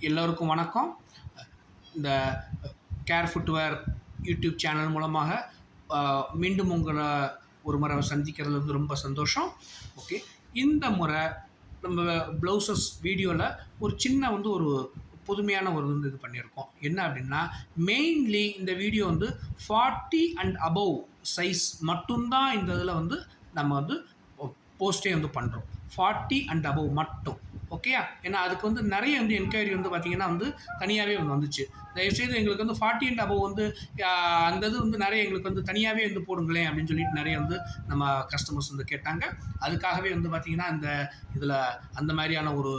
எல்லோருக்கும் வணக்கம். இந்த கேர் ஃபுட்வேர் யூடியூப் சேனல் மூலமாக மீண்டும் உங்களை ஒரு முறை சந்திக்கிறதுல வந்து ரொம்ப சந்தோஷம். ஓகே, இந்த முறை நம்ம ப்ளவுசஸ் வீடியோவில் ஒரு சின்ன வந்து ஒரு புதுமையான ஒரு இது பண்ணியிருக்கோம். என்ன அப்படின்னா, மெயின்லி இந்த வீடியோ வந்து 40 அண்ட் அபவ் சைஸ் மட்டும்தான் இந்த இதில் வந்து நம்ம வந்து போஸ்ட்டே வந்து பண்ணுறோம். 40 அண்ட் அபவ் மட்டும். ஓகேயா? ஏன்னா அதுக்கு வந்து நிறைய வந்து என்கொயரி வந்து பார்த்திங்கன்னா வந்து தனியாகவே வந்து வந்துச்சு. தயவுசெய்து எங்களுக்கு வந்து 40 அண்ட் அபவ் வந்து அந்த இது வந்து நிறைய எங்களுக்கு வந்து தனியாகவே வந்து போடுங்களேன் அப்படின்னு சொல்லிட்டு நிறைய வந்து நம்ம கஸ்டமர்ஸ் வந்து கேட்டாங்க. அதுக்காகவே வந்து பார்த்திங்கன்னா இந்த இதில் அந்த மாதிரியான ஒரு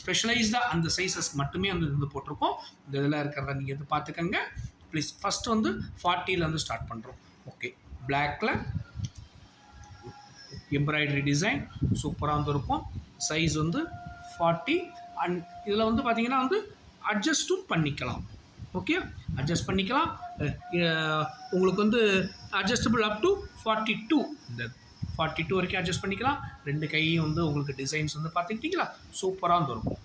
ஸ்பெஷலைஸ்டாக அந்த சைஸஸ் மட்டுமே வந்து போட்டிருக்கோம். இந்த இதில் இருக்கிறத நீங்கள் வந்து பார்த்துக்கங்க ப்ளீஸ். ஃபஸ்ட்டு வந்து 40ல் வந்து ஸ்டார்ட் பண்ணுறோம். ஓகே, பிளாக்கில் எம்ப்ராய்டரி டிசைன் சூப்பராக வந்து இருக்கும். சைஸ் வந்து 40 அண்ட் இதில் வந்து பார்த்திங்கன்னா வந்து அட்ஜஸ்ட்டும் பண்ணிக்கலாம். ஓகே, அட்ஜஸ்ட் பண்ணிக்கலாம். உங்களுக்கு வந்து அட்ஜஸ்டபிள் அப் டு 42, இந்த 42 வரைக்கும் அட்ஜஸ்ட் பண்ணிக்கலாம். ரெண்டு கையும் வந்து உங்களுக்கு டிசைன்ஸ் வந்து பார்த்துக்கிட்டிங்களா சூப்பராக வந்து இருக்கும்.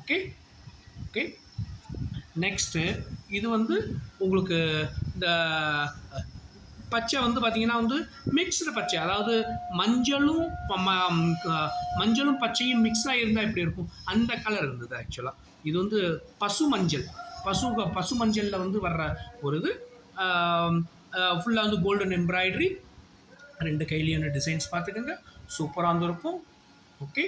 ஓகே ஓகே நெக்ஸ்ட்டு இது வந்து உங்களுக்கு இந்த பச்சை வந்து பார்த்திங்கன்னா வந்து மிக்ஸ்டு பச்சை, அதாவது மஞ்சளும் பச்சையும் மிக்ஸ் ஆகியிருந்தால் எப்படி இருக்கும் அந்த கலர் இருந்தது. ஆக்சுவலாக இது வந்து பசு மஞ்சளில் வந்து வர்ற ஒரு இது. ஃபுல்லாக வந்து கோல்டன் எம்ப்ராய்டரி, ரெண்டு கையிலையும் டிசைன்ஸ் பார்த்துக்கோங்க சூப்பராக வந்து இருக்கும். ஓகே,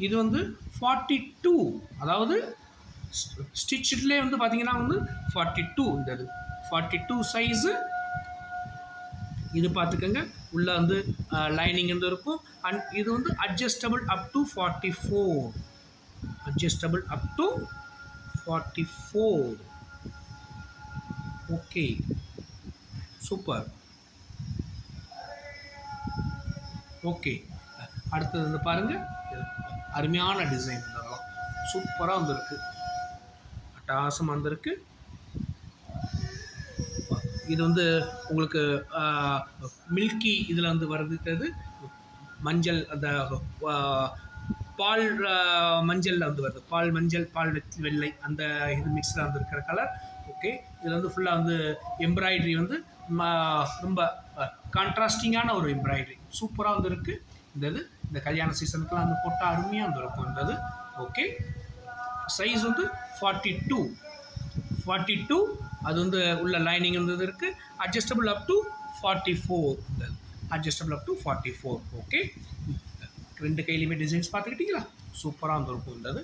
இது வந்து 42, அதாவது ஸ்டிச்சிட்லேயே வந்து பார்த்தீங்கன்னா வந்து 42, இந்த இது 42 சைஸு. இது பார்த்துக்கோங்க, உள்ளே வந்து லைனிங் வந்து இருக்கும். அண்ட் இது வந்து adjustable up to 44, adjustable up to 44. Okay, super. Okay, அடுத்தது வந்து பாருங்கள், அருமையான டிசைன், இதெல்லாம் சூப்பராக வந்துருக்கு, அட்டகாசமாக வந்திருக்கு. இது வந்து உங்களுக்கு மில்கி இதில் வந்து வருது. மஞ்சள், அந்த பால் மஞ்சளில் வந்து வருது, பால் மஞ்சள், பால் வெள்ளை, அந்த இது மிக்ஸில் வந்து இருக்கிற கலர். ஓகே, இதில் வந்து ஃபுல்லாக வந்து எம்ப்ராய்டரி வந்து ரொம்ப கான்ட்ராஸ்டிங்கான ஒரு எம்ப்ராய்டரி சூப்பராக வந்து இருக்குது. இந்த கல்யாண சீசனுக்குலாம் வந்து போட்டால் அருமையாக வந்துருக்கும் இந்த இது. ஓகே, சைஸ் வந்து 42, அது வந்து உள்ள லைனிங் வந்து இருக்குது. Adjustable up to 44, adjustable up to 44. Okay, ரெண்டு கையிலையுமே டிசைன்ஸ் பார்த்துக்கிட்டிங்களா சூப்பராக வந்துருக்கும் இந்த இது.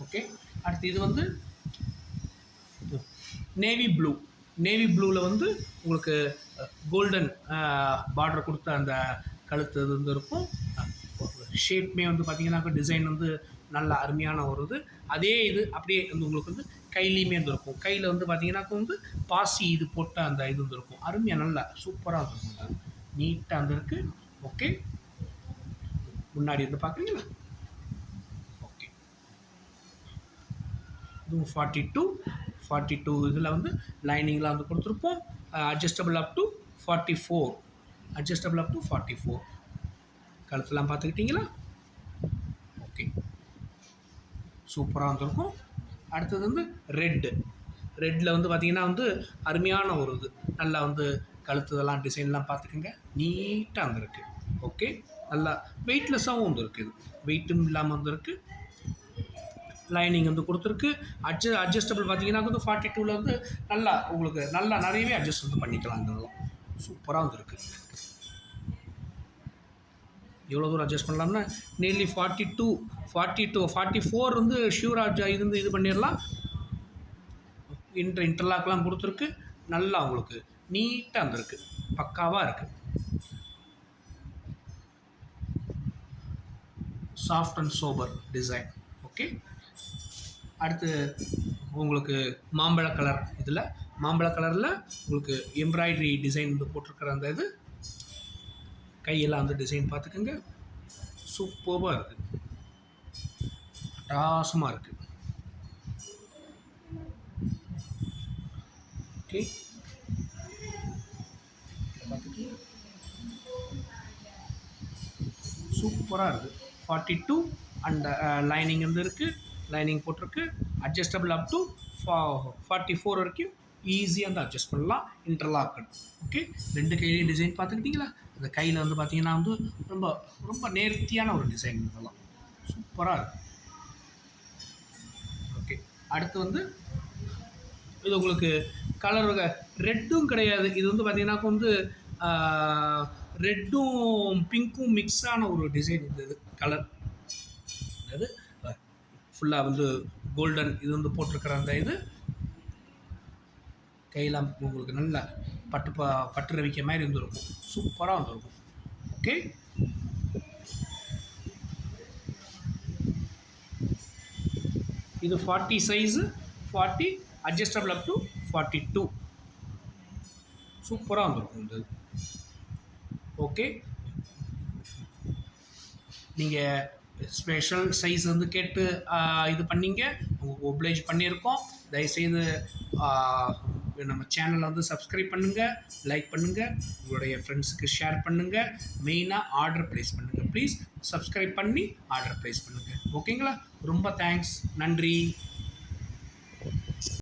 ஓகே, அடுத்து இது வந்து நேவி ப்ளூவில் வந்து உங்களுக்கு கோல்டன் பார்டர் கொடுத்த அந்த கழுத்து இது வந்து இருக்கும். ஷேப்மே வந்து பார்த்திங்கன்னா டிசைன் வந்து நல்ல அருமையான ஒரு இது. அதே இது அப்படியே வந்து உங்களுக்கு வந்து கையிலையுமே வந்துருக்கும். கையில் வந்து பார்த்திங்கன்னாக்க வந்து பாசி இது போட்ட அந்த இது வந்துருக்கும். அருமையாக நல்லா சூப்பராக இருக்கும், நீட்டாக வந்துருக்கு. ஓகே, முன்னாடி வந்து பார்க்குறீங்களா? ஓகே, இதுவும் 42 இதில் வந்து லைனிங்லாம் வந்து கொடுத்துருப்போம். Adjustable up to 44, adjustable up to 44. கழுத்தெல்லாம் பார்த்துக்கிட்டிங்களா? ஓகே, சூப்பராக வந்துருக்கும். அடுத்தது வந்து ரெட்டில் வந்து பார்த்திங்கன்னா வந்து அருமையான ஒரு இது, நல்லா வந்து கழுத்து இதெல்லாம் டிசைன்லாம் பார்த்துக்குங்க, நீட்டாக வந்துருக்கு. ஓகே, நல்லா வெயிட்லெஸ்ஸாகவும் வந்துருக்கு, இது வெயிட்டும் இல்லாமல் வந்துருக்கு. லைனிங் வந்து கொடுத்துருக்கு. அட்ஜஸ்டபிள் பார்த்திங்கன்னா வந்து 42ல் வந்து நல்லா உங்களுக்கு நல்லா நிறையவே அட்ஜஸ்ட் வந்து பண்ணிக்கலாம். இதெல்லாம் சூப்பராக வந்துருக்கு. எவ்வளோ தூரம் அட்ஜஸ்ட் பண்ணலாம்னா நியர்லி 44 வந்து ஷியூராக இது பண்ணிடலாம். இன்டர்லாக்லாம் கொடுத்துருக்கு. நல்லா உங்களுக்கு நீட்டாக இருந்திருக்கு, பக்காவாக இருக்குது. Soft and sober design. Okay, அடுத்து உங்களுக்கு மாம்பழ கலரில் உங்களுக்கு எம்ப்ராய்டரி டிசைன் வந்து போட்டிருக்கிற அந்த இது கையெல்லாம் வந்து டிசைன் பார்த்துக்கோங்க சூப்பராக இருக்குது, அட்டகாசமாக இருக்குது. ஓகே, சூப்பராக இருக்குது. 42 அண்ட் லைனிங் வந்து இருக்குது, லைனிங் போட்டிருக்கு. அட்ஜஸ்டபிள் அப் டு 44 வரைக்கும் ஈஸியாக வந்து அட்ஜஸ்ட் பண்ணலாம். இன்டர்லாக்கட். ஓகே, 2 கையிலையும் டிசைன் பார்த்துக்கிட்டிங்களா? இந்த கையில் வந்து பார்த்தீங்கன்னா வந்து ரொம்ப ரொம்ப நேர்த்தியான ஒரு டிசைன். இதெல்லாம் சூப்பராக இருக்குது. ஓகே, அடுத்து வந்து இது உங்களுக்கு கலர் ரெட்டும் கிடையாது. இது வந்து பார்த்தீங்கன்னாக்க வந்து ரெட்டும் பிங்க்கும் மிக்ஸான ஒரு டிசைன் இருந்தது கலர். அதாவது ஃபுல்லாக வந்து கோல்டன் இது வந்து போட்டிருக்கிற அந்த இது கையில் உங்களுக்கு நல்ல பட்டு ரவிக்க மாதிரி இருந்திருக்கும். சூப்பராக வந்துருக்கும். ஓகே, இது 40 சைஸு, 40 அட்ஜஸ்டபிள் அப் டு 42. சூப்பராக வந்துருக்கும் இது. ஓகே, நீங்கள் ஸ்பெஷல் சைஸ் வந்து கேட்டு இது பண்ணிங்க, உங்களுக்கு ஒப்ளைஜ் பண்ணியிருக்கோம். தயவுசெய்து நம்ம சேனலை வந்து சப்ஸ்கிரைப் பண்ணுங்கள், லைக் பண்ணுங்கள், உங்களுடைய ஃப்ரெண்ட்ஸுக்கு ஷேர் பண்ணுங்கள். மெயினாக ஆர்டர் ப்ளேஸ் பண்ணுங்கள். ப்ளீஸ் சப்ஸ்கிரைப் பண்ணி ஆர்டர் ப்ளேஸ் பண்ணுங்கள். ஓகேங்களா? ரொம்ப தேங்க்ஸ். நன்றி.